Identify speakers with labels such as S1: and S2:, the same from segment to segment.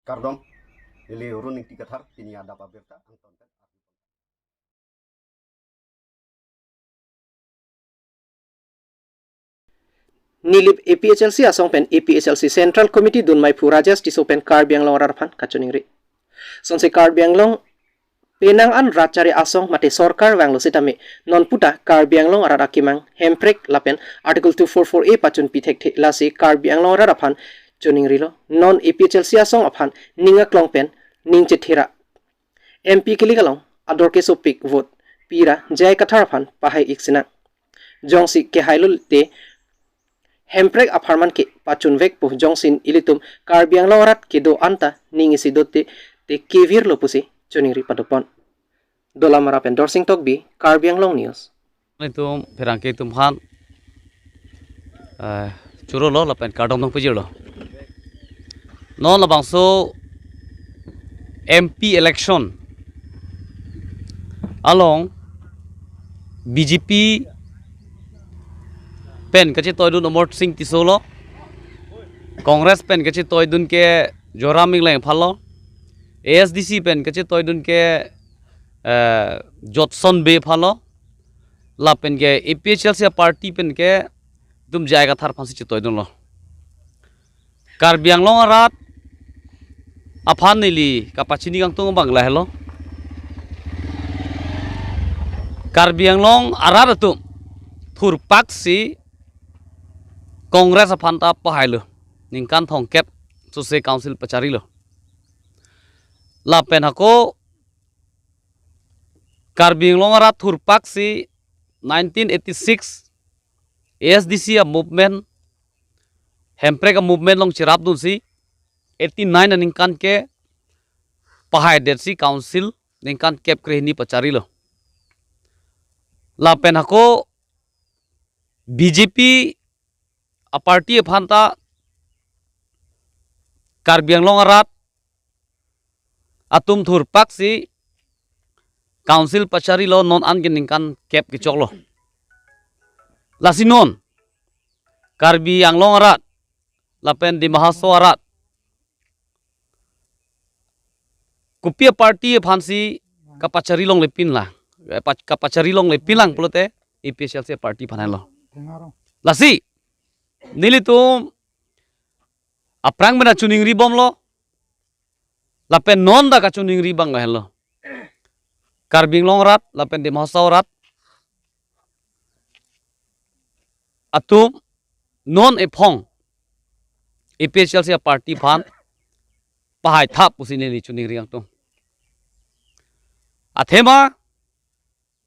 S1: Kardom, ili runing tikathar tini ada pabirta anton.
S2: Nilip APHLC asong pen APHLC Central Committee dun mai purajas tisopen Karbi Anglong rarpan kachuningri. Sonse Karbi Anglong penang an rachari asong mate sorkar wanglo sitame non puta Karbi Anglong rarakimang hemprek lapen Article 244A pachun pithek lasi Karbi Anglong rarapan chuningri lo non APHLC asong aphan ninga klongpen ningche thira MP kiligalong ador ke sopik vote pira jai katharaphan pahai iksina jongsi ke hailul te hemprek aparman ke pachun vek pu jongsin ilitum Karbi Anglong rat ke do anta ningi sidote te kevir lo pusi chuningri padopon dola marapen dorsing tokbi Karbi Anglong news
S3: itu perangke itu han curo lo lapen kadong tong pujir lo non la bangso MP election along BJP pen kachi toy dun omor sing tisolo Congress pen kachi toy dun ke joraming leng phalo ASDC pen kachi toy dun ke Jotson be phalo la pen ke APHLC party pen ke dum jaiga thar phansi chi toy dun lo Karbi Anglong rat aphan nili kapachini gang tung bangla hello Karbi Anglong arar tu thurpak si Congress aphan ta pahailo ningkan thongkep suse council pachari lo la pen hako Karbi Anglong arat thurpak si 1986 ASDC a movement hemprek a movement long chirap dun si 89 ningkan ke pahai dersi council ningkan kep krehni pachari lo la pen hako BJP a party phanta Karbi Anglong arat atum thurpak si council pachari lo non an ningkan kep kichok lo lasinon Karbi Anglong arat lapen di mahaso arat kupia party phansi kapachari long lepin la kapachari long lepin lang pulote APHLC party phanai lo lasi nilitum aprang mena chuning ri bom lo lapen non da ka chuning ri bang lo Karbi Anglong rat lapen di mahaso rat atum non ephong APHLC party phan pahai thap pusine li chuning riang tung athema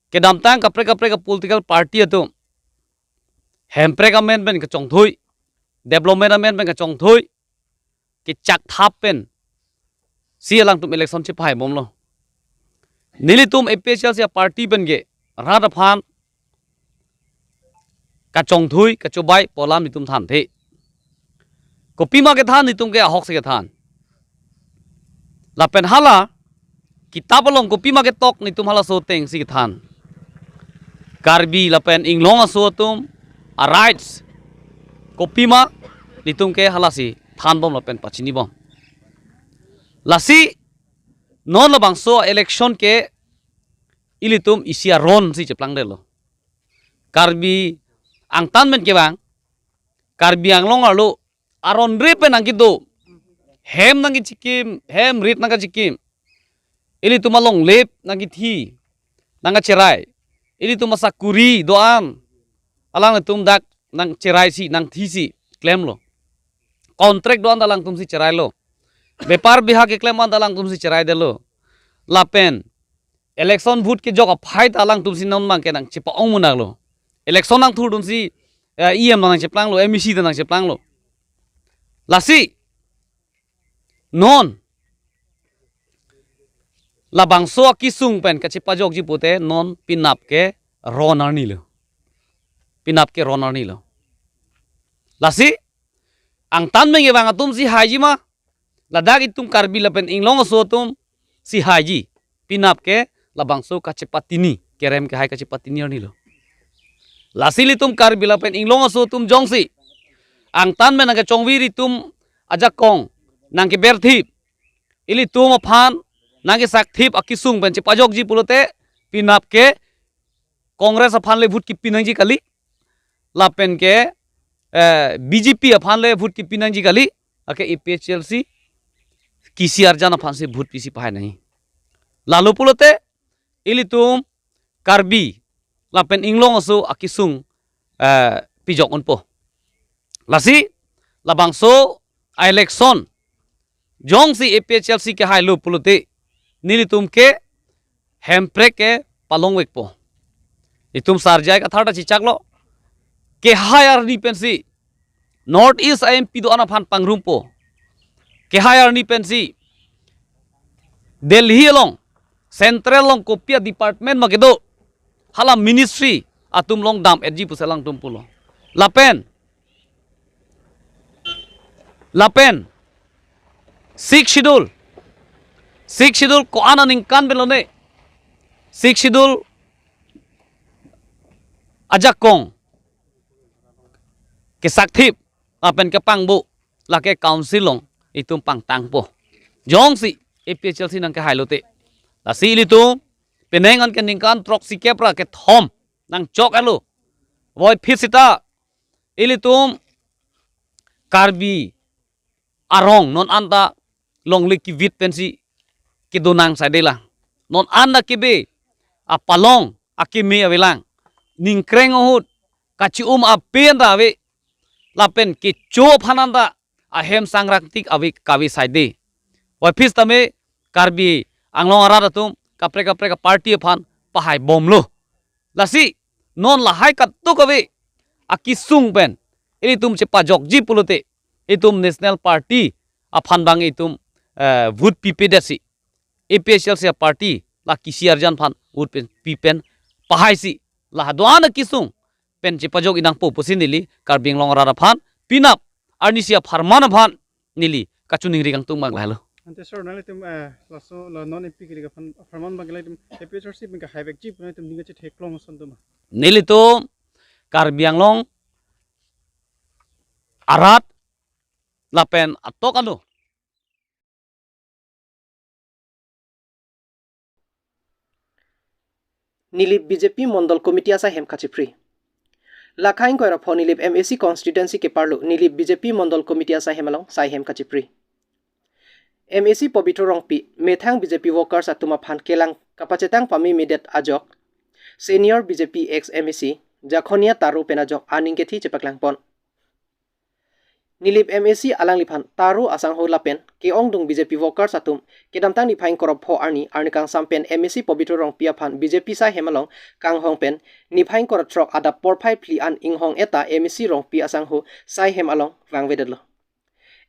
S3: ke damtang kapre ka political party atum hemprek amendment ka chongthui development amendment ka chongthui ke chak thap pen si alang tum election chi phai bom lo nili tum APHLC party pen ge rada phan ka chongthui ka chobai polam ni tum than the kopima ke than ni tum ke ahok se ke than lapen hala kitab long kopima ke tok ni tum hala so teng si ke than Karbi lapen Anglong aso tum a rights kopima ni tum ke hala si than bom lapen pachini bom lasi non la bangso election ke ilitum isia ron si cheplang de lo Karbi angtan men ke bang Karbi Anglong alu aron re pen angkido hem nangi chikim hem rit nanga chikim ili tumalong lep nangi thi nanga cerai ili tumasa kuri doan alang tum dak nang cerai si nang thi si claim lo contract doan dalang tum si cerai lo bepar biha ke claim an dalang tum si cerai de lo lapen election vote ke jog fight alang tum si non mang ke nang chipa ong munak lo election nang thur dun si EM nang cheplang lo MEC nang cheplang lo lasi non la bangso kisung pen ka chipa jog ji pute non pinap ke ronar ni lo pinap ke ronar ni lo lasi ang tan menge bang atum si haji ma ladak itum Karbi lapen Anglong so tum si haji pinap ke la bangso ka chipa tini kerem ke hai ka chipa tini ni lo lasi litum Karbi lapen Anglong so tum jongsi ang tan men ang chongwiri tum ajak kong nang ke berthi ili tu ma phan nangi sak thip akisung ben che pajok ji pulote pinap ke Congress aphan le vote ki pinang ji kali lapen ke BJP aphan le vote ki pinang ji kali ake EPHLC kisi arjana aphan se vote pisi pahay nahi lalu pulote ili tum Karbi lapen Anglong asu akisung pijok unpo lasi labangso election jong si APHLC ke hai lu pulote nilitum ke hemprek ke palongwek po itum sarjai ka thata chichaklo ke higher ni pensi North East IMP do ana phan pangrum po ke higher ni pensi Delhi long Central long kopia department makedo hala ministry atum long dam edji puselang tumpulo lapen Sixth schedule ko ana ningkan belone sixth schedule ajak kong ke sakthip apen ke pangbu lake council long itum pang tangpo jong si APHLC nang ke hailote la si litu penengan ke ningkan trok si kepra ke thom nang chok alu boy phisita ilitum Karbi Arong non anda long leki vit pensi ke donang sadela non anda kebe apalong akime avelang ningkreng ohut kaci apen rawe lapen ke cho phananda ahem sangraktik awe kawe side office tame Karbi Anglong aradatum kapre ka party phan pahai bomlo lasi non lahai kattu kawe akisung pen ini tum cepa jokji pulote itum national party aphan bang itum vote PPDC APHLC party la kisi arjan phan vote pipen pahai si la doana kisung pen cepa jok inang po pusin nili Karbi Anglong arada phan pinap arnisia farmana phan nili kachuning rigang tung mang lahalo
S4: ante sir nale tum laso la non MP ki fan farman bang lai tum APHLC bin ka highback jeep nale tum ninga che theklong son tum
S3: nili to Karbi Anglong arat lapen atok anu
S2: nilip BJP Mondol Committee asa hem kachi free lakhain koira phone nilip MAC constituency ke parlo nilip BJP Mondol Committee asa hemalong sai hem kachi free MAC Pobitro rongpi methang BJP workers atuma phan kelang kapacetang pami midet ajok senior BJP ex MAC jakhonia taru penajok aningkethi chepaklang pon nilip MAC alang liphan taru asang ho lapen ke ongdung BJP workers atum kedamtang ni phain korop pho arnikang sampen MAC Pobitro rong pia phan BJP sa hemalong kang hongpen ni phain korop trok ada porphai pli an inghong eta MAC rong pia asang ho sai hemalong wangwedelo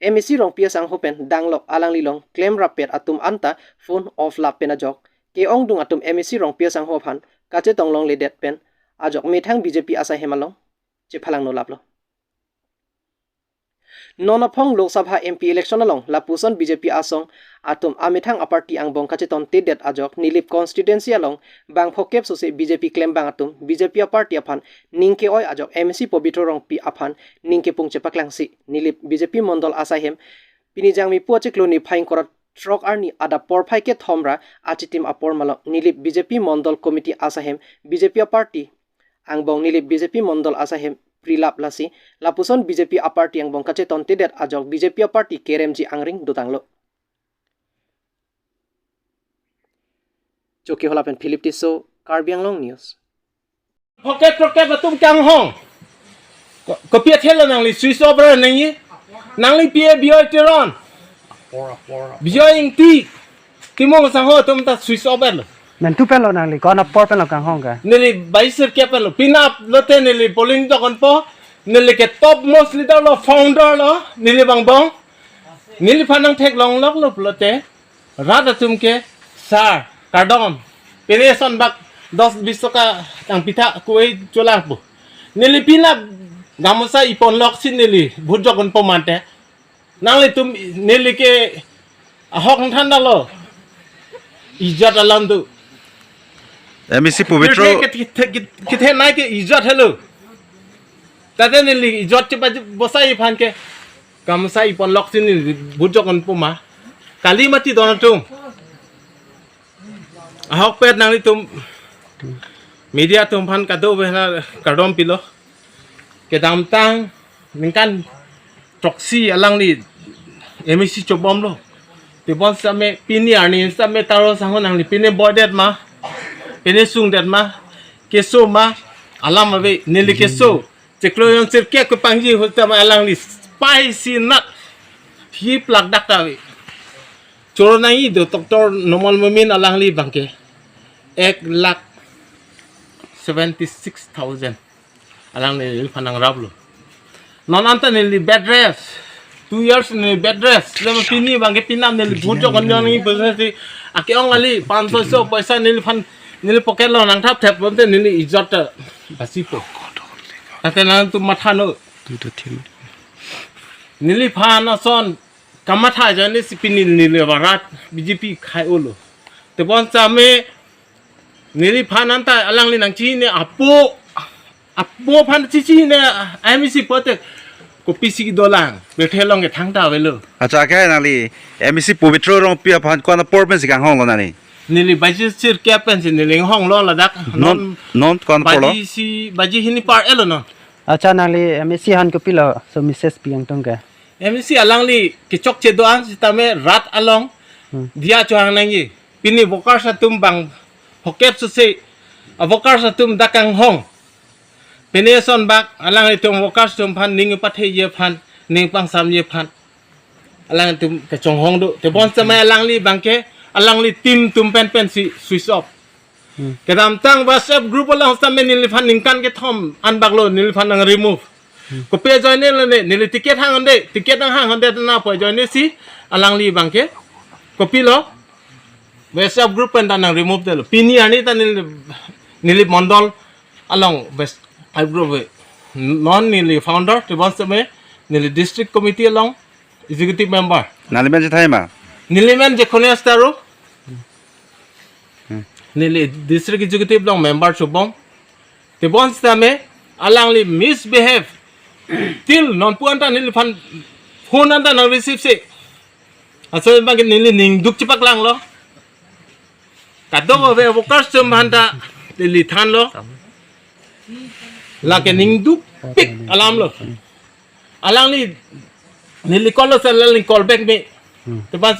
S2: MAC rong pia sang hopen danglok alang lilong claim rapet atum anta phone off lap penajok ke ongdung atum MAC rong pia sang ho phan kache tonglong ledet pen ajok methang BJP asa hemalong che phalang no laplo Nonapong Lok Sabha MP election along lapuson BJP asong atum amithang aparti ang bong kacheton tedet ajok nilip constituency along bang phokep sose BJP claim bang atum BJP party aphan ningke oi ajok MAC Pobitro rong pi aphan ningke pung chepaklang si nilip BJP mondol asahem pinijang mi puacheklo ni phain korat trok arni ada porphai ke thomra achitim apor malok nilip BJP mondol committee asahem BJP party ang bong nilip BJP mondol asahem prilap lasi lapuson BJP party ang bong kacheton tedet ajok BJP party KRMG angring dutanglo Choki holapen Philip Tiso Karbi Anglong News
S5: Pocket batum kang hong ko pia thela nang li Swiss opera nang li pia bioi teron bioi ing ti mong sang ho tum ta Swiss opera
S4: men tu pelo nang li kon apor pelo kang hong ka
S5: nili baisir kya pelo pinap lote nili polling to kon po nili ke top most leader lo founder lo nili bang nili phanang thek long lok lo lote rada tum ke sar kardom pereson bak 10-20 ka ang pita kuai cholang po nili pinap gamusa ipon lok sin nili bhujok kon po mante nang li tum nili ke ahok thanda lo ijat alam tu
S6: MAC Pobitro
S5: kithe nai ke ijat hello tade nili ijat che bosai phan ke gamusa ipon lok sin nili bhujok kon po ma kali mati dono tum ahok pet nang tum media tum pan kado behna kadom pilo ke dam tang ningkan proxy alang li emisi chobom lo te bon same pini ani same taro sangon nang li pini bodet ma pini sung det ma keso ma alam ave nili keso ceklo yon sirke ko pangji hutama alang li spicy nut hi plak dak tawi choro nang i do doktor normal memin alang li bangke 1,76,000 alang li panang rablo non anta ni bed rest 2 years ni bed rest lema pini bangke pinam ni bujo konyon ni besi aki ong ali 500 paisa ni pan ni poket lo nang thap thap bomte ni ijot basipo ate nang tu mathano nili phana son kamatha jani sipini nili barat BJP khai olo te bon chame nili phanan ta alang li nang chi ne apo phan chi ne IMC pote ko PC dolang bethe long ke thang ta velo
S6: acha ke nali MEC Puvitro rong pia phan ko na porpen si gang hong lo nani
S5: nili baji sir captain si nili hong lo la dak
S6: non kon polo
S5: baji hini par elo no
S4: acha nali MSC han ko pilo so Mrs. Piang tong ka
S5: MSC alang li ke chok che doang si tame rat along dia chuang nang yi pini bokar sa tum bang poket su se avokar sa tum dakang hong pini son bak alang li tum bokar tum phan ning pathe ye phan ning pang sam ye phan alang tum ke chong hong do te bon sama alang li bangke alang li tim tum pen si switch off ke dam tang WhatsApp group alang sa men ni phan ning kan ke thom an bak lo ni phan nang remove ko pe join ne ni ticket hang onde ticket hang onde na po join si alang li bangke copy lo WhatsApp group pen dan remove de lo pini ani ta ni mondol along west I group non ni founder to once me ni district committee along executive member
S6: nali men thai ma
S5: nilimen je khone astaro ni district executive long member chubong te once me alang li misbehave till non puanta ni fan phone anta na receive se aso bang ni ning duk chipak lang lo kado ve vokas chum handa li than lo la ke ning duk pik alam lo alang li ni call lo sel li call back me te pas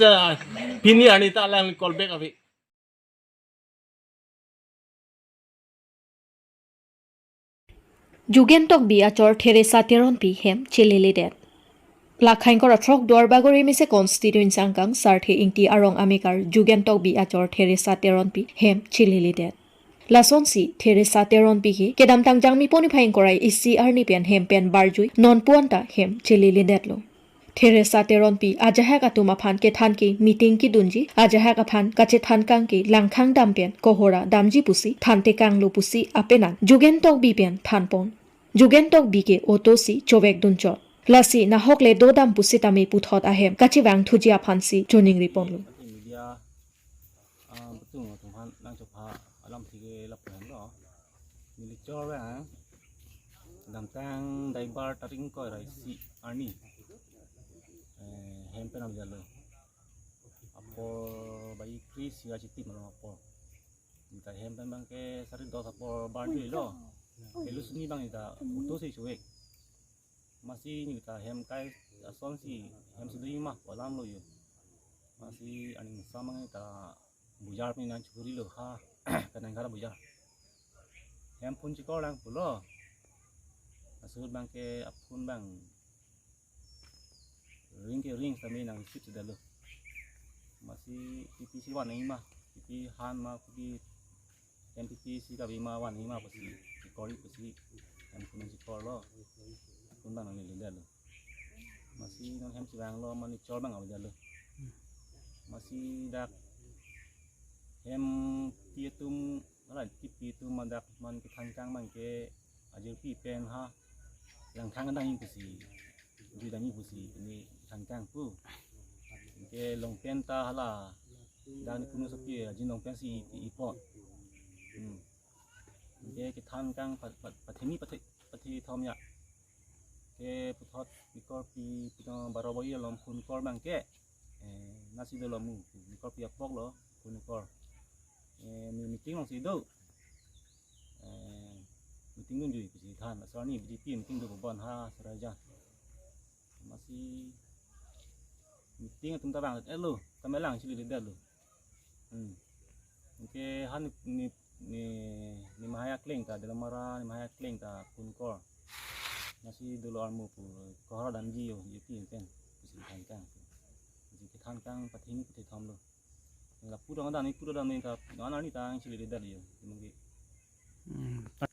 S5: pini ani ta alang li call back avi
S7: Jugentok bi achor Teresa Teron pi hem chilili det. Lakhain kor atrok dor bagori mise constituency angkang sarthi ingti arong amikar Jugentok bi achor Teresa Teron pi hem chilili det. Lason si Teresa Teron pi ki kedam tang jangmi poni phain korai ICR ni pen hem pen barjui non puanta hem chilili det lo. Teresa Teron pi ajaha ka tuma phan ke than ki meeting ki dunji ajaha ka phan kache than kang ki langkhang dam pen kohora damji pusi thante kang lo pusi apenan Jugentok bi pen than pon Jugentok bi ke otosi chowek duncho lasi na hokle dodam pusi tami puthot ahem kachi wang thujia phansi joning ripon lo
S8: media betul tuhan nang coba alam sige lapan lo milik coba tentang daibar taring ko si Arni hempen am jalo apo bayi Chris ya citi malo apo minta hempen bang ke sari dos apo bar lo elus ni bang ita uto si cuek masih ni kita hem kai ason si hem sudui mah kolam lo yo masih aning samang ita bujar ni nan curi lo ha kanang kara bujar hem pun cikor lang pulo asur bang ke apun bang ring kami nang sit sudah lo masih PPC wan ni mah PP han mah PP MPPC kami mah wan ni mah pasti cikori pasti hem pun cikor lo pun bang nang ni lo masih non hem silang lo mani cor bang aja lo masih dak hem piatum ala piatum madak man ke thangkang man ke ajur pi pen ha yang thang dang ing pusi ju dang ing pusi ini thangkang pu ke long pen ta hala dan kuno sepi ajin long pen si ipot ke thangkang pathemi pathi thom ya ke puthot pikor pi pino baroboi lom phun kor bang ke nasi do lo mu ni kor pia pok lo kun kor ni meeting long si do meeting nun jui si than asal ni BGP meeting do bon ha saraja masih meeting tum tabang lo tamelang sili de lo okay han ni mahaya kleng ta dalam mara ni mahaya kleng ta kun kor nasi do lo mu pu kor dan ji yo BGP kan si than kang si than kang pathing putih tham lo la pura dan ni ta ana ni ta sili de yo mungkin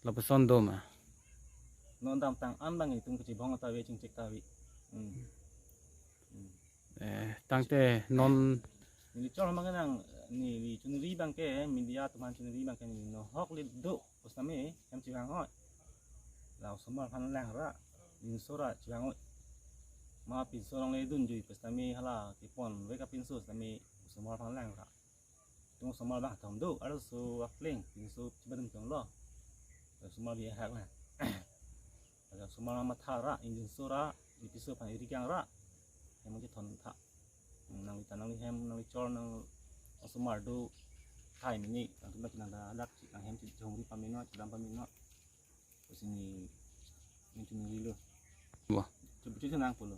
S3: la peson do ma
S8: non dam tang ambang itu kecil bang ta we cing cek ta wi
S3: tang te non
S8: ni cor mang nang ni chunri bang ke media teman chunri bang ke ni no hok li do postame em ci bang hoi lao somar phan lang ra ni sora ci bang hoi ma pin sorong le dun jui postame hala ti pon we ka pin so stame somar phan lang ra tung somar ba thom do ar so akleng pin so ci badum tong lo somar bi ha ma ada somar ma thara injin sora di so phan iri kyang ra em mo ci thon tha nang tanang hem nang chor nang somar do thai ni ang tumba nang da dak ci ang hem ci jong ri pamino ci dam pamino sini ni cuni lo
S3: Wah.
S8: coba nang polo